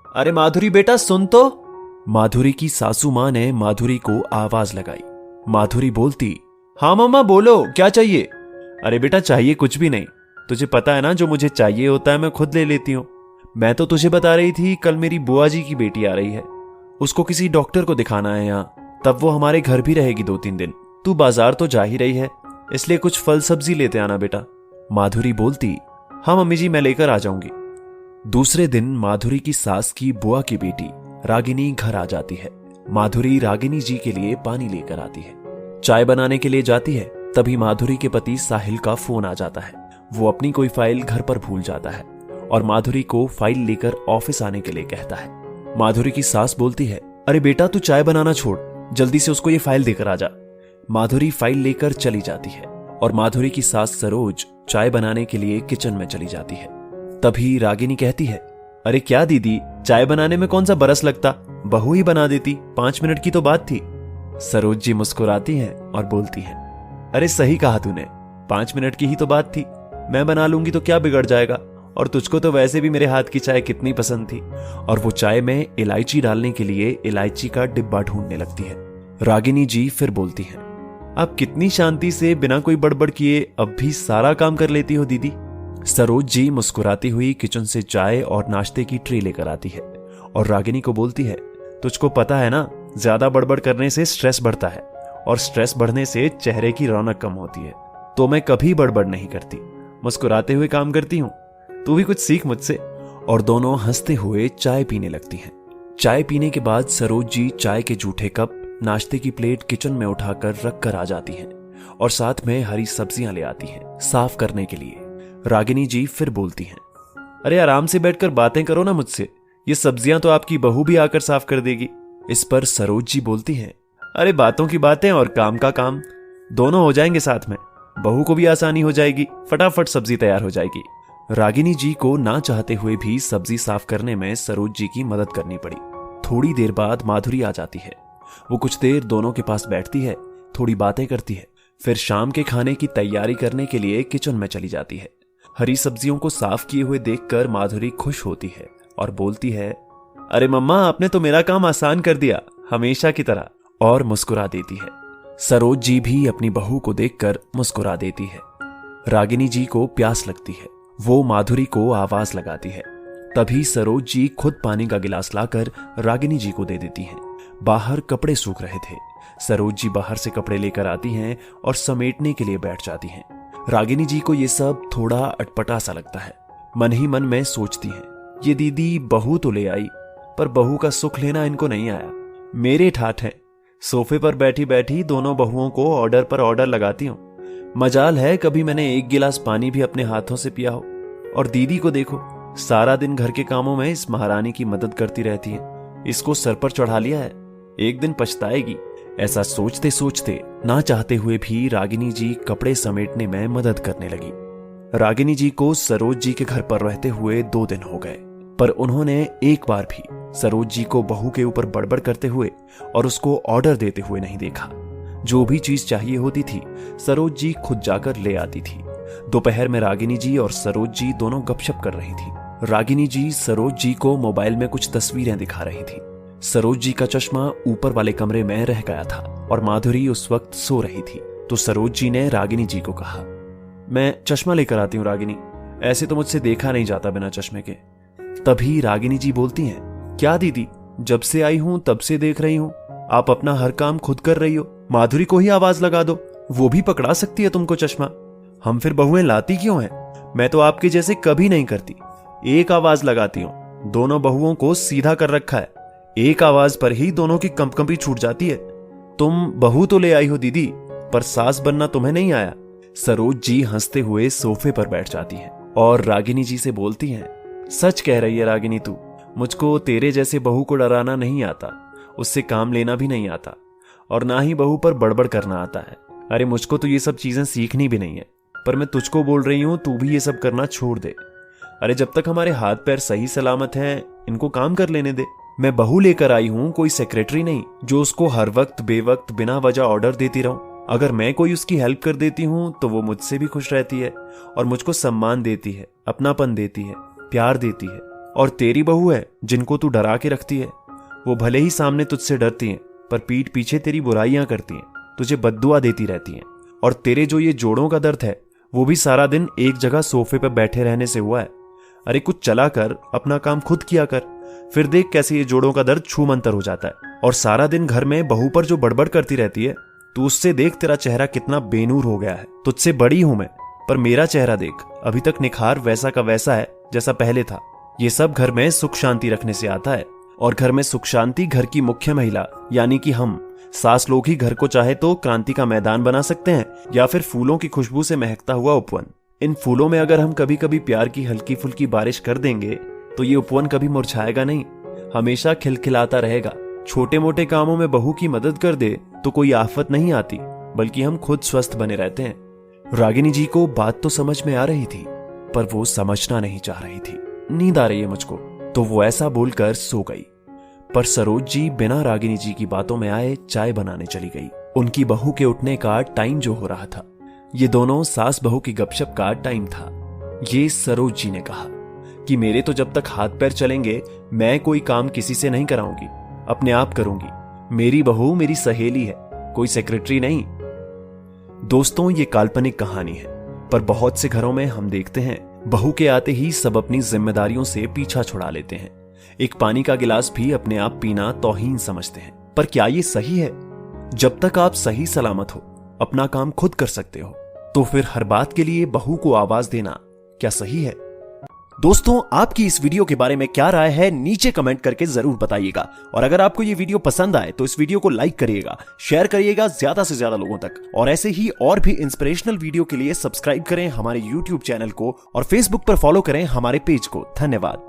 अरे माधुरी बेटा सुन तो। माधुरी की सासू मां ने माधुरी को आवाज लगाई। माधुरी बोलती, हाँ मम्मा बोलो, क्या चाहिए? अरे बेटा चाहिए कुछ भी नहीं, तुझे पता है ना जो मुझे चाहिए होता है मैं खुद ले लेती हूँ। मैं तो तुझे बता रही थी कल मेरी बुआ जी की बेटी आ रही है, उसको किसी डॉक्टर को दिखाना है यहाँ, तब वो हमारे घर भी रहेगी 2-3 दिन। तू बाजार तो जा ही रही है, इसलिए कुछ फल सब्जी लेते आना बेटा। माधुरी बोलती, हाँ मम्मी जी मैं लेकर आ जाऊंगी। दूसरे दिन माधुरी की सास की बुआ की बेटी रागिनी घर आ जाती है। माधुरी रागिनी जी के लिए पानी लेकर आती है, चाय बनाने के लिए जाती है। तभी माधुरी के पति साहिल का फोन आ जाता है। वो अपनी कोई फाइल घर पर भूल जाता है और माधुरी को फाइल लेकर ऑफिस आने के लिए कहता है। माधुरी की सास बोलती है, अरे बेटा तू चाय बनाना छोड़, जल्दी से उसको ये फाइल देकर आ जा। माधुरी फाइल लेकर चली जाती है और माधुरी की सास सरोज चाय बनाने के लिए किचन में चली जाती है। तभी रागिनी कहती है, अरे क्या दीदी, चाय बनाने में कौन सा बरस लगता, बहू ही बना देती, 5 मिनट की तो बात थी। सरोज जी मुस्कुराती हैं और बोलती हैं, अरे सही कहा तूने, 5 मिनट की ही तो बात थी, मैं बना लूंगी तो क्या बिगड़ जाएगा, और तुझको तो वैसे भी मेरे हाथ की चाय कितनी पसंद थी। और वो चाय में इलायची डालने के लिए इलायची का डिब्बा ढूंढने लगती है। रागिनी जी फिर बोलती हैं, आप कितनी शांति से बिना कोई बड़बड़ किए अब भी सारा काम कर लेती हो दीदी। सरोज जी मुस्कुराती हुई किचन से चाय और नाश्ते की ट्रे लेकर आती है और रागिनी को बोलती है, तुझको पता है ना, ज्यादा बड़बड़ करने से स्ट्रेस बढ़ता है और स्ट्रेस बढ़ने से चेहरे की रौनक कम होती है, तो मैं कभी बड़बड़ नहीं करती, मुस्कुराते हुए काम करती हूँ, तू भी कुछ सीख मुझसे। और दोनों हंसते हुए चाय पीने लगती हैं। चाय पीने के बाद सरोज जी चाय के जूठे कप, नाश्ते की प्लेट किचन में उठाकर रख कर आ जाती हैं और साथ में हरी सब्जियां ले आती हैं साफ करने के लिए। रागिनी जी फिर बोलती हैं, अरे आराम से बैठकर बातें करो ना मुझसे, ये सब्जियां तो आपकी बहू भी आकर साफ कर देगी। इस पर सरोज जी बोलती हैं, अरे बातों की बातें और काम का काम दोनों हो जाएंगे साथ में, बहू को भी आसानी हो जाएगी, फटाफट सब्जी तैयार हो जाएगी। रागिनी जी को ना चाहते हुए भी सब्जी साफ करने में सरोज जी की मदद करनी पड़ी। थोड़ी देर बाद माधुरी आ जाती है। वो कुछ देर दोनों के पास बैठती है, थोड़ी बातें करती है, फिर शाम के खाने की तैयारी करने के लिए किचन में चली जाती है। हरी सब्जियों को साफ किए हुए देखकर माधुरी खुश होती है और बोलती है, अरे मम्मा आपने तो मेरा काम आसान कर दिया, हमेशा की तरह, और मुस्कुरा देती है। सरोज जी भी अपनी बहू को देखकर मुस्कुरा देती है। रागिनी जी को प्यास लगती है, वो माधुरी को आवाज लगाती है। तभी सरोज जी खुद पानी का गिलास लाकर रागिनी जी को दे देती हैं। बाहर कपड़े सूख रहे थे। सरोज जी बाहर से कपड़े लेकर आती हैं और समेटने के लिए बैठ जाती हैं। रागिनी जी को ये सब थोड़ा अटपटा सा लगता है। मन ही मन में सोचती हैं, ये दीदी बहू तो ले आई, पर बहू का सुख लेना इनको नहीं आया। मेरे ठाठ है, सोफे पर बैठी बैठी दोनों बहुओं को ऑर्डर पर ऑर्डर लगाती हूँ। मजाल है कभी मैंने एक गिलास पानी भी अपने हाथों से पिया हो। और दीदी को देखो, सारा दिन घर के कामों में इस महारानी की मदद करती रहती है, इसको सर पर चढ़ा लिया है, एक दिन पछताएगी। ऐसा सोचते सोचते ना चाहते हुए भी रागिनी जी कपड़े समेटने में मदद करने लगी। रागिनी जी को सरोज जी के घर पर रहते हुए 2 दिन हो गए, पर उन्होंने एक बार भी सरोज जी को बहू के ऊपर बड़बड़ करते हुए और उसको ऑर्डर देते हुए नहीं देखा। जो भी चीज चाहिए होती थी सरोज जी खुद जाकर ले आती थी। दोपहर में रागिनी जी और सरोज जी दोनों गपशप कर रही थी। रागिनी जी सरोज जी को मोबाइल में कुछ तस्वीरें दिखा रही थी। सरोज जी का चश्मा ऊपर वाले कमरे में रह गया था और माधुरी उस वक्त सो रही थी। तो सरोज जी ने रागिनी जी को कहा, मैं चश्मा लेकर आती हूँ रागिनी, ऐसे तो मुझसे देखा नहीं जाता बिना चश्मे के। तभी रागिनी जी बोलती हैं, क्या दीदी, जब से आई हूं तब से देख रही हूं आप अपना हर काम खुद कर रही हो, माधुरी को ही आवाज लगा दो, वो भी पकड़ा सकती है तुमको चश्मा। हम फिर बहुएं लाती क्यों हैं? मैं तो आपके जैसे कभी नहीं करती, एक आवाज लगाती हूं, दोनों बहुओं को सीधा कर रखा है, एक आवाज पर ही दोनों की कंपकंपी छूट जाती है। तुम बहू तो ले आई हो दीदी, पर सास बनना तुम्हें नहीं आया। सरोज जी हंसते हुए सोफे पर बैठ जाती हैं और रागिनी जी से बोलती हैं, सच कह रही है रागिनी तू, मुझको तेरे जैसे बहू को डराना नहीं आता, उससे काम लेना भी नहीं आता, और ना ही बहू पर बड़बड़ करना आता है। अरे मुझको तो ये सब चीजें सीखनी भी नहीं है, पर मैं तुझको बोल रही हूं तू भी ये सब करना छोड़ दे। अरे जब तक हमारे हाथ पैर सही सलामत हैं, इनको काम कर लेने दे। मैं बहू लेकर आई हूं, कोई सेक्रेटरी नहीं जो उसको हर वक्त बेवक्त बिना वजह ऑर्डर देती रहूं। अगर मैं कोई उसकी हेल्प कर देती हूं तो वो मुझसे भी खुश रहती है और मुझको सम्मान देती है, अपनापन देती है, प्यार देती है और तेरी बहू है जिनको तू डरा के रखती है। वो भले ही सामने तुझसे डरती हैं, पर पीठ पीछे तेरी बुराइयां करती हैं, तुझे बद्दुआ देती रहती हैं। और तेरे जो ये जोड़ों का दर्द है वो भी सारा दिन एक जगह सोफे पर बैठे रहने से हुआ है। अरे कुछ चला कर, अपना काम खुद किया कर, फिर देख कैसे ये जोड़ों का दर्द छू मंतर हो जाता है। और सारा दिन घर में बहू पर जो बड़बड़ करती रहती है, तू उससे देख तेरा चेहरा कितना बेनूर हो गया है। तुझसे बड़ी हूं मैं, पर मेरा चेहरा देख, अभी तक निखार वैसा का वैसा है जैसा पहले था। ये सब घर में सुख शांति रखने से आता है, और घर में सुख शांति घर की मुख्य महिला यानी कि हम सास लोग ही घर को चाहे तो क्रांति का मैदान बना सकते हैं, या फिर फूलों की खुशबू से महकता हुआ उपवन। इन फूलों में अगर हम कभी कभी प्यार की हल्की फुल्की बारिश कर देंगे तो ये उपवन कभी मुरझाएगा नहीं, हमेशा खिलखिलाता रहेगा। छोटे मोटे कामों में बहू की मदद कर दे तो कोई आफत नहीं आती, बल्कि हम खुद स्वस्थ बने रहते हैं। रागिनी जी को बात तो समझ में आ रही थी, पर वो समझना नहीं चाह रही थी। नींद आ रही है मुझको, तो वो ऐसा बोलकर सो गई। पर सरोज जी बिना रागिनी जी की बातों में आए चाय बनाने चली गई। उनकी बहू के उठने का टाइम जो हो रहा था, ये दोनों सास बहू की गपशप का टाइम था। ये सरोज जी ने कहा कि मेरे तो जब तक हाथ पैर चलेंगे मैं कोई काम किसी से नहीं कराऊंगी, अपने आप करूंगी। मेरी बहू मेरी सहेली है, कोई सेक्रेटरी नहीं। दोस्तों, ये काल्पनिक कहानी है, पर बहुत से घरों में हम देखते हैं बहू के आते ही सब अपनी जिम्मेदारियों से पीछा छुड़ा लेते हैं। एक पानी का गिलास भी अपने आप पीना तौहीन समझते हैं। पर क्या ये सही है? जब तक आप सही सलामत हो, अपना काम खुद कर सकते हो, तो फिर हर बात के लिए बहू को आवाज देना क्या सही है? दोस्तों, आपकी इस वीडियो के बारे में क्या राय है नीचे कमेंट करके जरूर बताइएगा। और अगर आपको ये वीडियो पसंद आए तो इस वीडियो को लाइक करिएगा, शेयर करिएगा ज्यादा से ज्यादा लोगों तक। और ऐसे ही और भी इंस्पिरेशनल वीडियो के लिए सब्सक्राइब करें हमारे YouTube चैनल को और Facebook पर फॉलो करें हमारे पेज को। धन्यवाद।